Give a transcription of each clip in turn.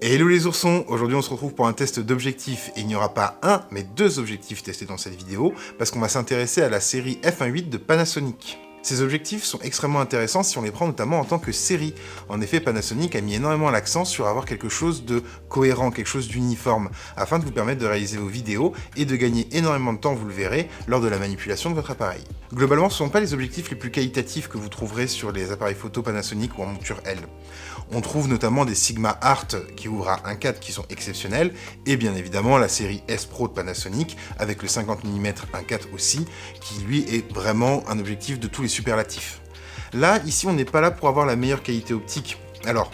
Hello les oursons, aujourd'hui on se retrouve pour un test d'objectifs et il n'y aura pas un mais deux objectifs testés dans cette vidéo parce qu'on va s'intéresser à la série f1.8 de Panasonic. Ces objectifs sont extrêmement intéressants si on les prend notamment en tant que série. En effet, Panasonic a mis énormément l'accent sur avoir quelque chose de cohérent, quelque chose d'uniforme, afin de vous permettre de réaliser vos vidéos et de gagner énormément de temps, vous le verrez, lors de la manipulation de votre appareil. Globalement, ce ne sont pas les objectifs les plus qualitatifs que vous trouverez sur les appareils photo Panasonic ou en monture L. On trouve notamment des Sigma Art qui ouvrent à 1.4 qui sont exceptionnels, et bien évidemment la série S Pro de Panasonic avec le 50 mm 1.4 aussi, qui lui est vraiment un objectif de tous les superlatifs. Là, ici, on n'est pas là pour avoir la meilleure qualité optique. Alors,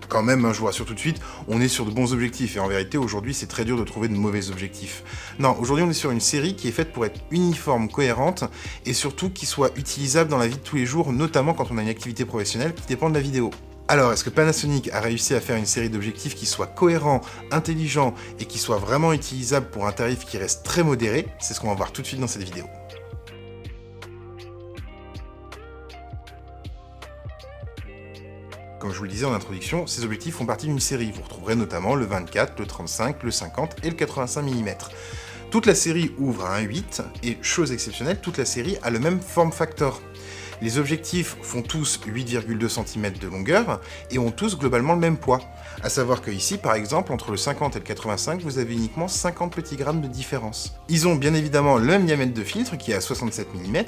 quand même, je vous rassure tout de suite, on est sur de bons objectifs, et en vérité, aujourd'hui, c'est très dur de trouver de mauvais objectifs. Non, aujourd'hui, on est sur une série qui est faite pour être uniforme, cohérente, et surtout qui soit utilisable dans la vie de tous les jours, notamment quand on a une activité professionnelle qui dépend de la vidéo. Alors, est-ce que Panasonic a réussi à faire une série d'objectifs qui soit cohérent, intelligent, et qui soit vraiment utilisable pour un tarif qui reste très modéré? C'est ce qu'on va voir tout de suite dans cette vidéo. Comme je vous le disais en introduction, ces objectifs font partie d'une série. Vous retrouverez notamment le 24, le 35, le 50 et le 85 mm. Toute la série ouvre à 1.8 et, chose exceptionnelle, toute la série a le même form factor. Les objectifs font tous 8,2 cm de longueur et ont tous globalement le même poids. A savoir que ici, par exemple, entre le 50 et le 85, vous avez uniquement 50 petits grammes de différence. Ils ont bien évidemment le même diamètre de filtre qui est à 67 mm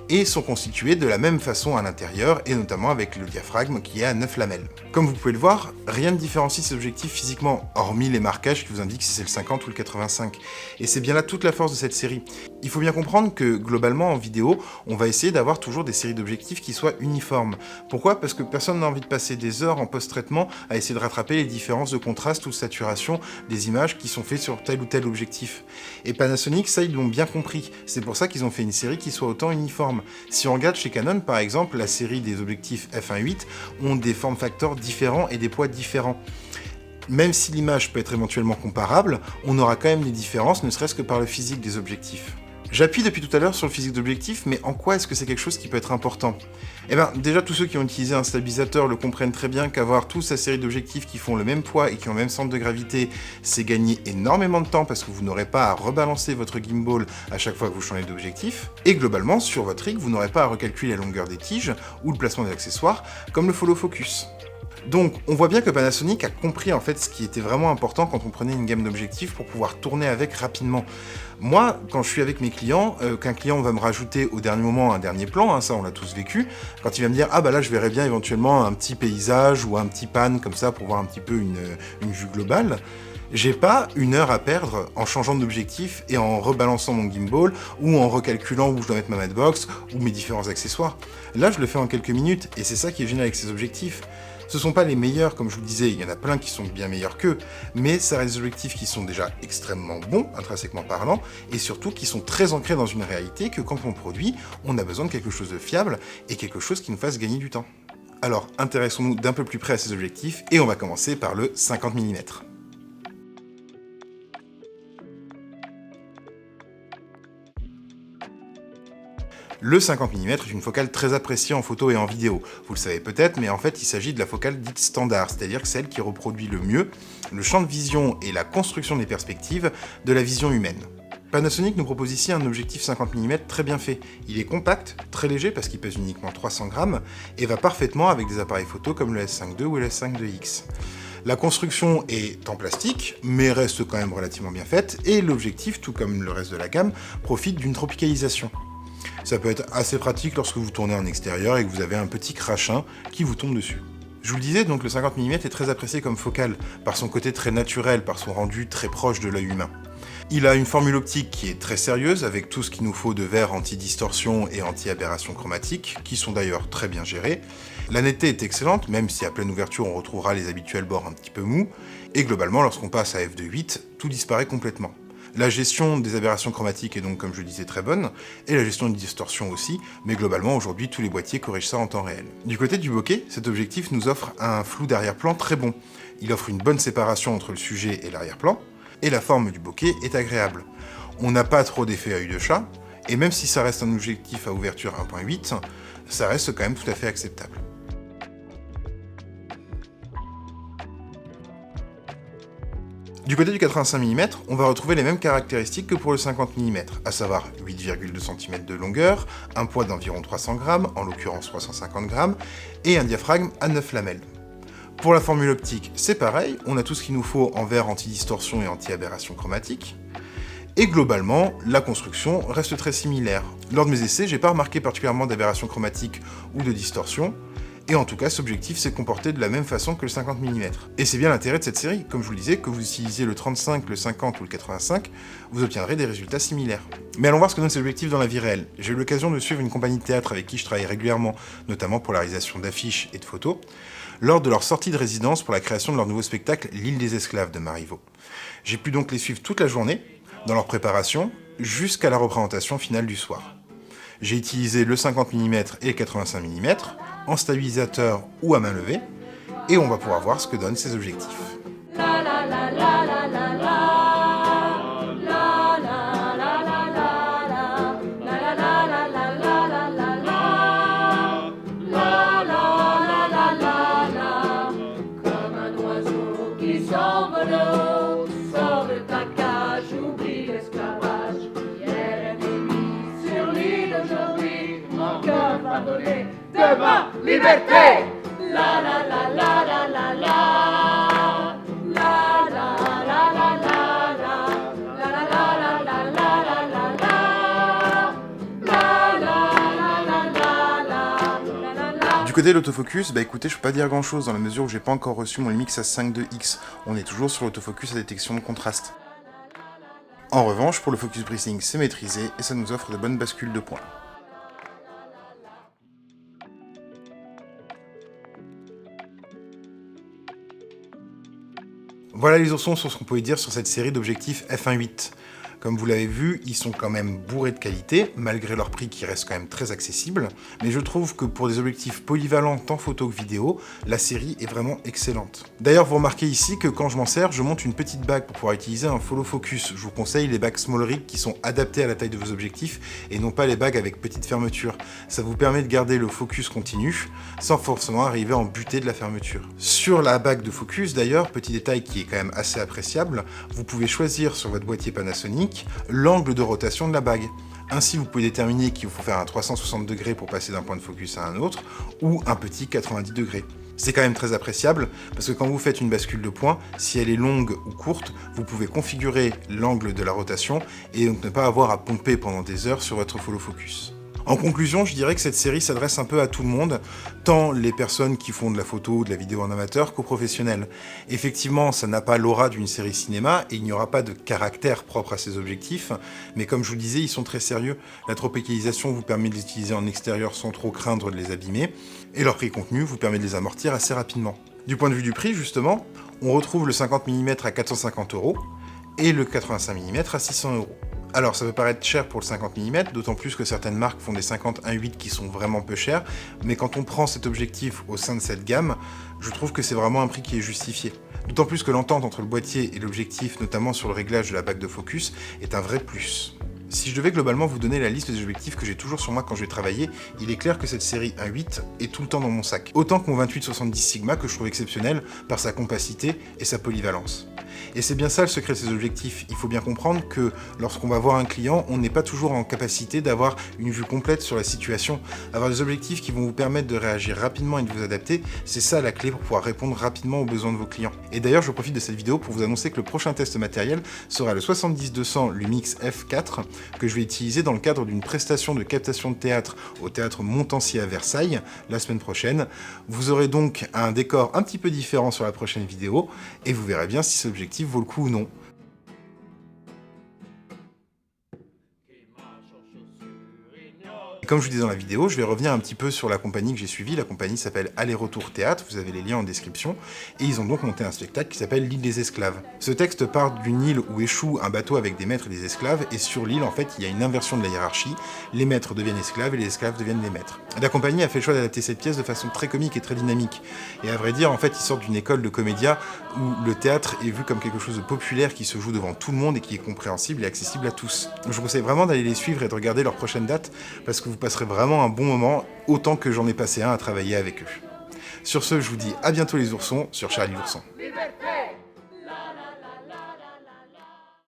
et sont constitués de la même façon à l'intérieur et notamment avec le diaphragme qui est à 9 lamelles. Comme vous pouvez le voir, rien ne différencie ces objectifs physiquement, hormis les marquages qui vous indiquent si c'est le 50 ou le 85. Et c'est bien là toute la force de cette série. Il faut bien comprendre que globalement en vidéo, on va essayer d'avoir toujours des séries d'objectifs qui soient uniformes. Pourquoi? Parce que personne n'a envie de passer des heures en post-traitement à essayer de rattraper les différences de contraste ou de saturation des images qui sont faites sur tel ou tel objectif. Et Panasonic, ça ils l'ont bien compris. C'est pour ça qu'ils ont fait une série qui soit autant uniforme. Si on regarde chez Canon par exemple, la série des objectifs f1.8 ont des form factors différents et des poids différents. Même si l'image peut être éventuellement comparable, on aura quand même des différences, ne serait-ce que par le physique des objectifs. J'appuie depuis tout à l'heure sur le physique d'objectif, mais en quoi est-ce que c'est quelque chose qui peut être important? Eh bien, déjà, tous ceux qui ont utilisé un stabilisateur le comprennent très bien qu'avoir toute sa série d'objectifs qui font le même poids et qui ont le même centre de gravité, c'est gagner énormément de temps parce que vous n'aurez pas à rebalancer votre gimbal à chaque fois que vous changez d'objectif. Et globalement, sur votre rig, vous n'aurez pas à recalculer la longueur des tiges ou le placement des accessoires, comme le follow focus. Donc, on voit bien que Panasonic a compris en fait ce qui était vraiment important quand on prenait une gamme d'objectifs pour pouvoir tourner avec rapidement. Moi, quand je suis avec mes clients, qu'un client va me rajouter au dernier moment un dernier plan, ça on l'a tous vécu, quand il va me dire « Ah bah là je verrais bien éventuellement un petit paysage ou un petit pan comme ça pour voir un petit peu une vue globale », j'ai pas une heure à perdre en changeant d'objectif et en rebalançant mon gimbal ou en recalculant où je dois mettre ma matbox ou mes différents accessoires. Là, je le fais en quelques minutes et c'est ça qui est génial avec ces objectifs. Ce sont pas les meilleurs, comme je vous le disais, il y en a plein qui sont bien meilleurs qu'eux, mais ça reste des objectifs qui sont déjà extrêmement bons, intrinsèquement parlant, et surtout qui sont très ancrés dans une réalité que quand on produit, on a besoin de quelque chose de fiable et quelque chose qui nous fasse gagner du temps. Alors, intéressons-nous d'un peu plus près à ces objectifs, et on va commencer par le 50 mm. Le 50 mm est une focale très appréciée en photo et en vidéo. Vous le savez peut-être, mais en fait il s'agit de la focale dite standard, c'est-à-dire celle qui reproduit le mieux le champ de vision et la construction des perspectives de la vision humaine. Panasonic nous propose ici un objectif 50 mm très bien fait. Il est compact, très léger parce qu'il pèse uniquement 300 grammes et va parfaitement avec des appareils photo comme le S5 II ou le S5 IIX. La construction est en plastique, mais reste quand même relativement bien faite, et l'objectif, tout comme le reste de la gamme, profite d'une tropicalisation. Ça peut être assez pratique lorsque vous tournez en extérieur et que vous avez un petit crachin qui vous tombe dessus. Je vous le disais, donc le 50 mm est très apprécié comme focale, par son côté très naturel, par son rendu très proche de l'œil humain. Il a une formule optique qui est très sérieuse, avec tout ce qu'il nous faut de verres anti-distorsion et anti-aberration chromatique, qui sont d'ailleurs très bien gérés. La netteté est excellente, même si à pleine ouverture on retrouvera les habituels bords un petit peu mous, et globalement lorsqu'on passe à f2.8, tout disparaît complètement. La gestion des aberrations chromatiques est donc, comme je le disais, très bonne, et la gestion des distorsions aussi, mais globalement, aujourd'hui, tous les boîtiers corrigent ça en temps réel. Du côté du bokeh, cet objectif nous offre un flou d'arrière-plan très bon. Il offre une bonne séparation entre le sujet et l'arrière-plan, et la forme du bokeh est agréable. On n'a pas trop d'effet œil de chat, et même si ça reste un objectif à ouverture 1.8, ça reste quand même tout à fait acceptable. Du côté du 85 mm, on va retrouver les mêmes caractéristiques que pour le 50 mm, à savoir 8,2 cm de longueur, un poids d'environ 300 grammes, en l'occurrence 350 grammes, et un diaphragme à 9 lamelles. Pour la formule optique, c'est pareil, on a tout ce qu'il nous faut en verre anti-distorsion et anti-aberration chromatique. Et globalement, la construction reste très similaire. Lors de mes essais, j'ai pas remarqué particulièrement d'aberration chromatique ou de distorsion, et en tout cas, cet objectif s'est comporté de la même façon que le 50 mm. Et c'est bien l'intérêt de cette série, comme je vous le disais, que vous utilisiez le 35, le 50 ou le 85, vous obtiendrez des résultats similaires. Mais allons voir ce que donne cet objectif dans la vie réelle. J'ai eu l'occasion de suivre une compagnie de théâtre avec qui je travaille régulièrement, notamment pour la réalisation d'affiches et de photos, lors de leur sortie de résidence pour la création de leur nouveau spectacle L'île des esclaves de Marivaux. J'ai pu donc les suivre toute la journée, dans leur préparation, jusqu'à la représentation finale du soir. J'ai utilisé le 50 mm et le 85 mm, en stabilisateur ou à main levée, et on va pouvoir voir ce que donnent ces objectifs. Demain, liberté! La la la la la la la. La la la la la la. La la la la la la la la. La la la la la. Du côté de l'autofocus, bah écoutez, je peux pas dire grand chose dans la mesure où j'ai pas encore reçu mon Lumix S5 2X. On est toujours sur l'autofocus à détection de contraste. En revanche, pour le focus breathing, c'est maîtrisé et ça nous offre de bonnes bascules de points. Voilà les oursons sur ce qu'on pouvait dire sur cette série d'objectifs f1.8. Comme vous l'avez vu, ils sont quand même bourrés de qualité, malgré leur prix qui reste quand même très accessible, mais je trouve que pour des objectifs polyvalents tant photo que vidéo, la série est vraiment excellente. D'ailleurs, vous remarquez ici que quand je m'en sers, je monte une petite bague pour pouvoir utiliser un follow focus. Je vous conseille les bagues small rig qui sont adaptées à la taille de vos objectifs et non pas les bagues avec petite fermeture. Ça vous permet de garder le focus continu sans forcément arriver à en buter de la fermeture. Sur la bague de focus d'ailleurs, petit détail qui est quand même assez appréciable, vous pouvez choisir sur votre boîtier Panasonic l'angle de rotation de la bague. Ainsi, vous pouvez déterminer qu'il vous faut faire un 360 degrés pour passer d'un point de focus à un autre, ou un petit 90 degrés. C'est quand même très appréciable, parce que quand vous faites une bascule de point, si elle est longue ou courte, vous pouvez configurer l'angle de la rotation, et donc ne pas avoir à pomper pendant des heures sur votre follow focus. En conclusion, je dirais que cette série s'adresse un peu à tout le monde, tant les personnes qui font de la photo ou de la vidéo en amateur qu'aux professionnels. Effectivement, ça n'a pas l'aura d'une série cinéma et il n'y aura pas de caractère propre à ses objectifs, mais comme je vous le disais, ils sont très sérieux. La tropicalisation vous permet de les utiliser en extérieur sans trop craindre de les abîmer, et leur prix contenu vous permet de les amortir assez rapidement. Du point de vue du prix, justement, on retrouve le 50 mm à 450 € et le 85 mm à 600 €. Alors ça peut paraître cher pour le 50 mm, d'autant plus que certaines marques font des 50 1.8 qui sont vraiment peu chers, mais quand on prend cet objectif au sein de cette gamme, je trouve que c'est vraiment un prix qui est justifié. D'autant plus que l'entente entre le boîtier et l'objectif, notamment sur le réglage de la bague de focus, est un vrai plus. Si je devais globalement vous donner la liste des objectifs que j'ai toujours sur moi quand je vais travailler, il est clair que cette série 1.8 est tout le temps dans mon sac. Autant que mon 28-70 Sigma que je trouve exceptionnel par sa compacité et sa polyvalence. Et c'est bien ça le secret de ces objectifs. Il faut bien comprendre que lorsqu'on va voir un client, on n'est pas toujours en capacité d'avoir une vue complète sur la situation. Avoir des objectifs qui vont vous permettre de réagir rapidement et de vous adapter, c'est ça la clé pour pouvoir répondre rapidement aux besoins de vos clients. Et d'ailleurs, je profite de cette vidéo pour vous annoncer que le prochain test matériel sera le 70-200 Lumix F4 que je vais utiliser dans le cadre d'une prestation de captation de théâtre au théâtre Montansier à Versailles la semaine prochaine. Vous aurez donc un décor un petit peu différent sur la prochaine vidéo et vous verrez bien si cet objectif vaut le coup ou non. Comme je vous disais dans la vidéo, je vais revenir un petit peu sur la compagnie que j'ai suivie. La compagnie s'appelle Aller-Retour Théâtre, vous avez les liens en description, et ils ont donc monté un spectacle qui s'appelle L'île des esclaves. Ce texte part d'une île où échoue un bateau avec des maîtres et des esclaves, et sur l'île, en fait, il y a une inversion de la hiérarchie. Les maîtres deviennent esclaves et les esclaves deviennent les maîtres. La compagnie a fait le choix d'adapter cette pièce de façon très comique et très dynamique. Et à vrai dire, en fait, ils sortent d'une école de comédia où le théâtre est vu comme quelque chose de populaire qui se joue devant tout le monde et qui est compréhensible et accessible à tous. Je vous conseille vraiment d'aller les suivre et de regarder leurs prochaines dates, parce que vous passerez vraiment un bon moment, autant que j'en ai passé un à travailler avec eux. Sur ce, je vous dis à bientôt les oursons sur Charlie l'ourson. Liberté!